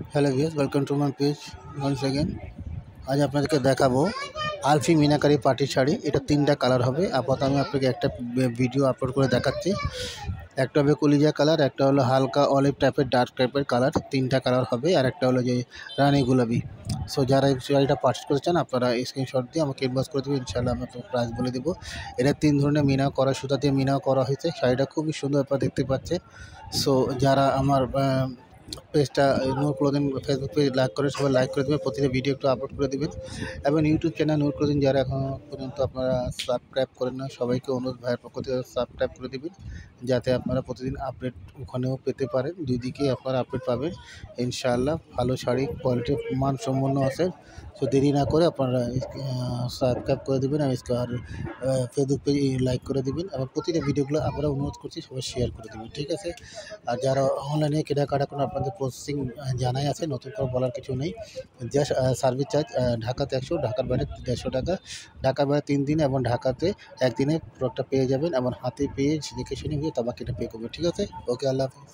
Hello viewers, welcome to my page once again. আজ আপনাদেরকে দেখাবো আলফি মিনাকারি পার্টি শাড়ি। এটা 3টা কালার হবে। আপাতত আমি আপনাকে একটা ভিডিও আপলোড করে দেখাচ্ছি। একটা হবে কলিজা কালার, একটা হলো হালকা অলিভ টাইপের ডার্ক টাইপের কালার, 3টা কালার হবে। আর একটা হলো যে রানী গোলাপি। সো যারা এই শাড়িটা পারচেজ করতে চান আপনারা স্ক্রিনশট দিয়ে আমাকে ইনবক্স করে দেবেন, ইনশাআল্লাহ আমি আপনাকে প্রাইস বলে দেবো। এটা 3 ধরনের মিনাও করা, সুতা দিয়ে মিনাও করা হয়েছে। শাড়িটা খুবই সুন্দর আপনারা দেখতে পাচ্ছেন। সো যারা আমার পেজটা নূর ক্লোদিং ফেসবুক পেজ লাইক করে সবাই লাইক করে দেবেন, প্রতিটা ভিডিও একটু আপলোড করে দেবেন। এবং ইউটিউব চ্যানেল নূর ক্লোদিং যারা এখনও পর্যন্ত আপনারা সাবস্ক্রাইব করেন না, সবাইকে অনুরোধ ভাইয়ের পক্ষ থেকে সাবস্ক্রাইব করে দেবেন, যাতে আপনারা প্রতিদিন আপডেট ওখানেও পেতে পারেন। দুই দিকেই আপনারা আপডেট পাবেন ইনশাআল্লাহ। ভালো শাড়ি, কোয়ালিটি মানসম্পন্ন আছে। সো দেরি না করে আপনারা সাবস্ক্রাইব করে দেবেন আর ফেসবুক পেজ লাইক করে দেবেন, এবং প্রতিটা ভিডিওগুলো আমরা অনুরোধ করছি সবাই শেয়ার করে দেবেন, ঠিক আছে? আর যারা অনলাইনে কেনাকাটা করেন আপনাদের প্রসেসিং জানাই আছে, নতুন করে বলার কিছু নেই। জাস্ট সার্ভিস চার্জ ঢাকাতে 100, ঢাকার বাইরে 150 টাকা। ঢাকার বাইরে 3 দিন এবং ঢাকাতে 1 দিনে প্রোডাক্টটা পেয়ে যাবেন, এবং হাতে পেয়ে দেখে শুনে তারপর বাকিটা পে করবেন, ঠিক আছে? ওকে, আল্লাহ হাফিজ।